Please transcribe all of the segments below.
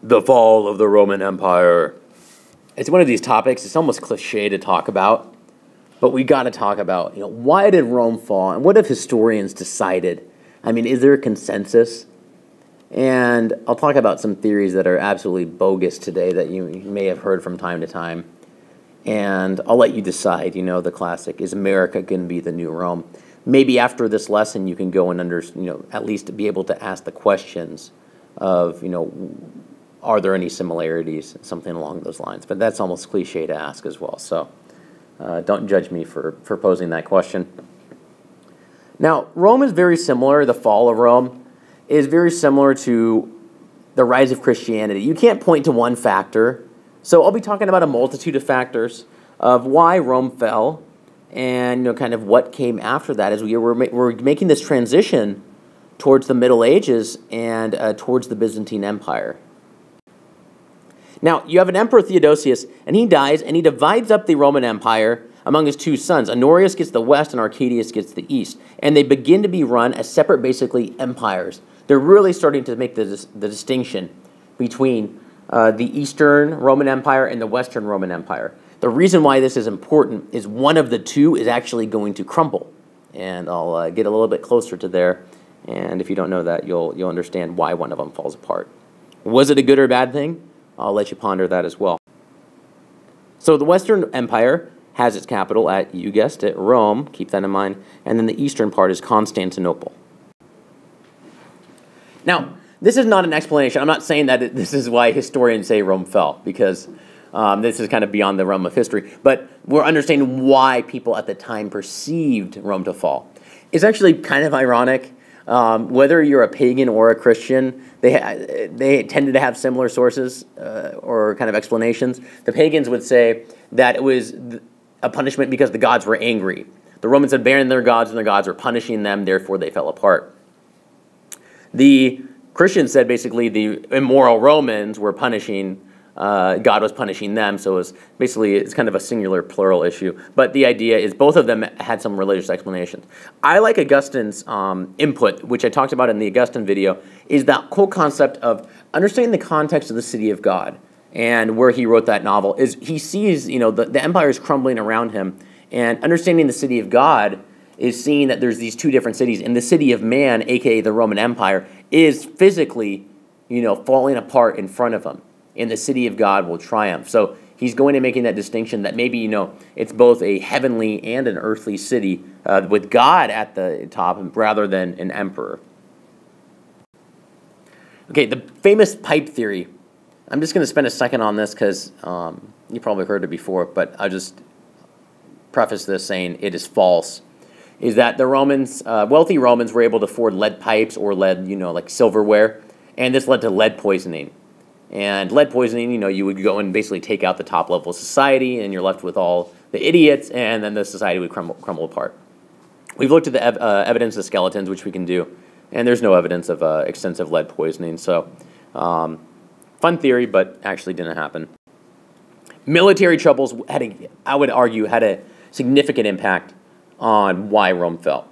The fall of the Roman Empire. It's one of these topics, it's almost cliche to talk about, but we got to talk about, why did Rome fall and what have historians decided? I mean, is there a consensus? And I'll talk about some theories that are absolutely bogus today that you may have heard from time to time. And I'll let you decide, the classic, is America going to be the new Rome? Maybe after this lesson you can go and at least be able to ask the questions of, are there any similarities, something along those lines. But that's almost cliche to ask as well, so don't judge me for posing that question. Now, Rome is very similar, the fall of Rome is very similar to the rise of Christianity. You can't point to one factor, so I'll be talking about a multitude of factors of why Rome fell and kind of what came after that as we're making this transition towards the Middle Ages and towards the Byzantine Empire. Now, you have an Emperor Theodosius, and he dies, and he divides up the Roman Empire among his two sons. Honorius gets the west, and Arcadius gets the east. And they begin to be run as separate, basically, empires. They're really starting to make the distinction between the Eastern Roman Empire and the Western Roman Empire. The reason why this is important is one of the two is actually going to crumble. And I'll get a little bit closer to there. And if you don't know that, you'll understand why one of them falls apart. Was it a good or bad thing? I'll let you ponder that as well. So the Western Empire has its capital at, you guessed it, Rome. Keep that in mind. And then the eastern part is Constantinople. Now, this is not an explanation. I'm not saying that this is why historians say Rome fell, because this is kind of beyond the realm of history. But we're understanding why people at the time perceived Rome to fall. It's actually kind of ironic. Whether you're a pagan or a Christian, they tended to have similar sources or kind of explanations. The pagans would say that it was a punishment because the gods were angry. The Romans had abandoned their gods and their gods were punishing them, therefore they fell apart. The Christians said basically the immoral Romans were punishing God was punishing them, so it's kind of a singular plural issue. But the idea is both of them had some religious explanations. I like Augustine's input, which I talked about in the Augustine video, is that whole concept of understanding the context of the city of God and where he wrote that novel. Is he sees the empire is crumbling around him, and understanding the city of God is seeing that there's these two different cities, and the city of man, aka the Roman Empire, is physically falling apart in front of him. And the city of God will triumph. So he's going to making that distinction that maybe, it's both a heavenly and an earthly city with God at the top rather than an emperor. Okay, the famous pipe theory. I'm just going to spend a second on this because you probably heard it before, but I'll just preface this saying it is false. Is that the Romans, wealthy Romans were able to afford lead pipes or lead, like silverware, and this led to lead poisoning. And lead poisoning, you would go and basically take out the top level of society, and you're left with all the idiots, and then the society would crumble apart. We've looked at the evidence of skeletons, which we can do, and there's no evidence of extensive lead poisoning. So, fun theory, but actually didn't happen. Military troubles I would argue, had a significant impact on why Rome fell.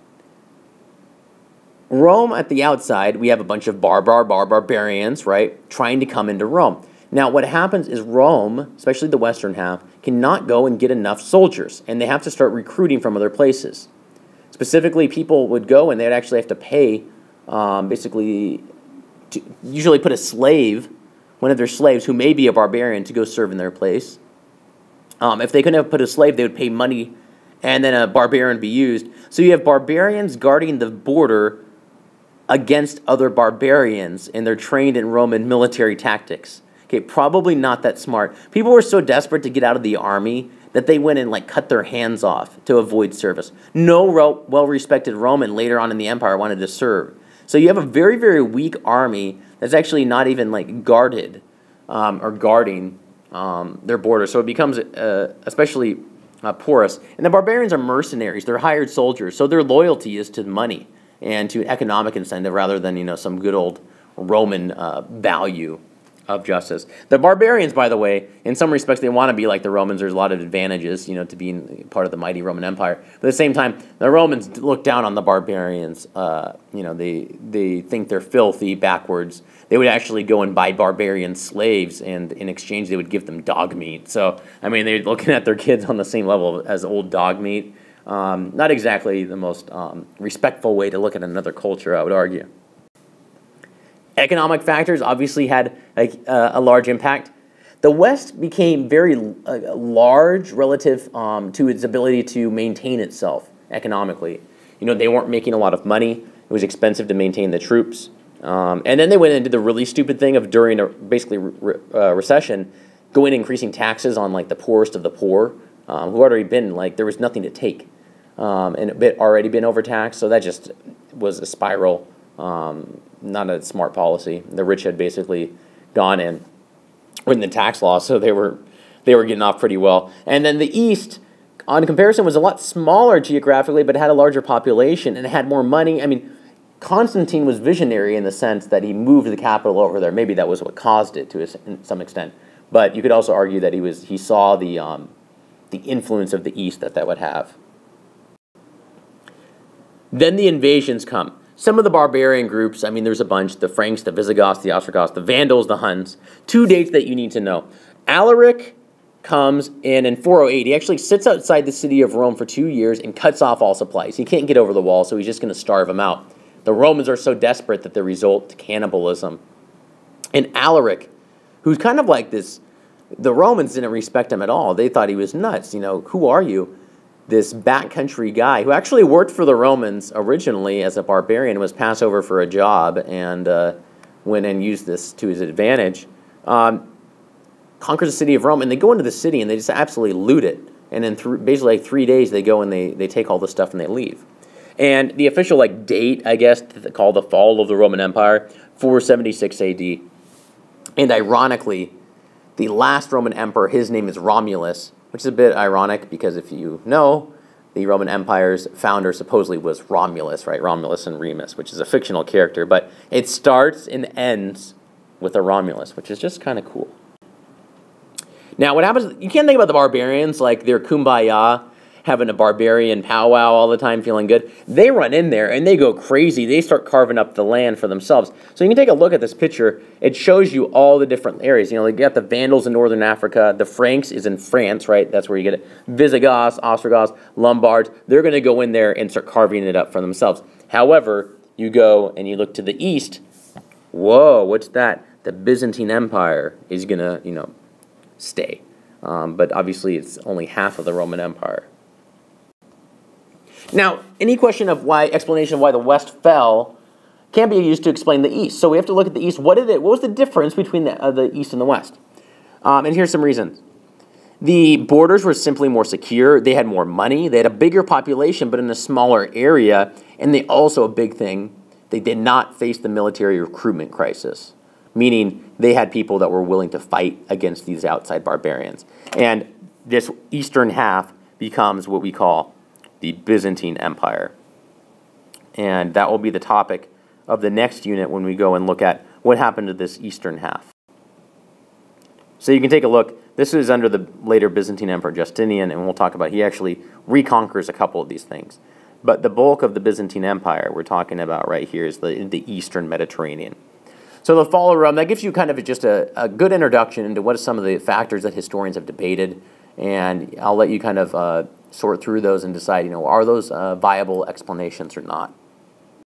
Rome, at the outside, we have a bunch of barbarians, right, trying to come into Rome. Now, what happens is Rome, especially the western half, cannot go and get enough soldiers, and they have to start recruiting from other places. Specifically, people would go and they'd actually have to pay, basically, to usually put a slave, one of their slaves, who may be a barbarian, to go serve in their place. If they couldn't have put a slave, they would pay money, and then a barbarian would be used. So you have barbarians guarding the border against other barbarians, and they're trained in Roman military tactics. Okay, probably not that smart. People were so desperate to get out of the army that they went and cut their hands off to avoid service. No well-respected Roman later on in the empire wanted to serve. So you have a very, very weak army that's actually not even guarded or guarding their border. So it becomes especially porous. And the barbarians are mercenaries. They're hired soldiers. So their loyalty is to money and to economic incentive rather than some good old Roman value of justice. The barbarians, by the way, in some respects, they want to be like the Romans. There's a lot of advantages, to being part of the mighty Roman Empire. But at the same time, the Romans look down on the barbarians. They think they're filthy, backwards. They would actually go and buy barbarian slaves, and in exchange, they would give them dog meat. So, I mean, they're looking at their kids on the same level as old dog meat. Not exactly the most respectful way to look at another culture, I would argue. Economic factors obviously had a large impact. The West became very large relative to its ability to maintain itself economically. They weren't making a lot of money. It was expensive to maintain the troops. And then they went into the really stupid thing of, during a recession, going and increasing taxes on the poorest of the poor, who had already been, there was nothing to take. And it had already been overtaxed, so that just was a spiral. Not a smart policy. The rich had basically gone in with the tax law, so they were getting off pretty well. And then the East, on comparison, was a lot smaller geographically, but had a larger population and had more money. I mean, Constantine was visionary in the sense that he moved the capital over there. Maybe that was what caused it to some extent. But you could also argue that he saw the influence of the East that would have. Then the invasions come. Some of the barbarian groups, I mean, there's a bunch: the Franks, the Visigoths, the Ostrogoths, the Vandals, the Huns. Two dates that you need to know. Alaric comes in 408. He actually sits outside the city of Rome for 2 years and cuts off all supplies. He can't get over the wall, so he's just going to starve them out. The Romans are so desperate that they resort to cannibalism. And Alaric, who's kind of like this, the Romans didn't respect him at all. They thought he was nuts. Who are you? This backcountry guy who actually worked for the Romans originally as a barbarian, was passed over for a job, and went and used this to his advantage. Conquers the city of Rome, and they go into the city and they just absolutely loot it. And in basically 3 days, they go and they take all the stuff and they leave. And the official date, I guess, called the fall of the Roman Empire, 476 AD. And ironically, the last Roman emperor, his name is Romulus, which is a bit ironic because if you know, the Roman Empire's founder supposedly was Romulus, right? Romulus and Remus, which is a fictional character, but it starts and ends with a Romulus, which is just kind of cool. Now, what happens, you can't think about the barbarians like they're kumbaya, having a barbarian powwow all the time, feeling good. They run in there and they go crazy. They start carving up the land for themselves. So you can take a look at this picture. It shows you all the different areas. They got the Vandals in northern Africa. The Franks is in France, right? That's where you get it. Visigoths, Ostrogoths, Lombards. They're going to go in there and start carving it up for themselves. However, you go and you look to the east. Whoa, what's that? The Byzantine Empire is going to, stay. But obviously, it's only half of the Roman Empire. Now, any explanation of why the West fell can't be used to explain the East. So we have to look at the East. What was the difference between the East and the West? And here's some reasons. The borders were simply more secure. They had more money. They had a bigger population, but in a smaller area. And they also, a big thing, they did not face the military recruitment crisis, meaning they had people that were willing to fight against these outside barbarians. And this eastern half becomes what we call the Byzantine Empire. And that will be the topic of the next unit when we go and look at what happened to this eastern half. So you can take a look. This is under the later Byzantine Emperor Justinian, and we'll talk about, he actually reconquers a couple of these things. But the bulk of the Byzantine Empire we're talking about right here is the eastern Mediterranean. So the fall of Rome, that gives you kind of just a good introduction into what are some of the factors that historians have debated, and I'll let you kind of sort through those and decide, are those viable explanations or not.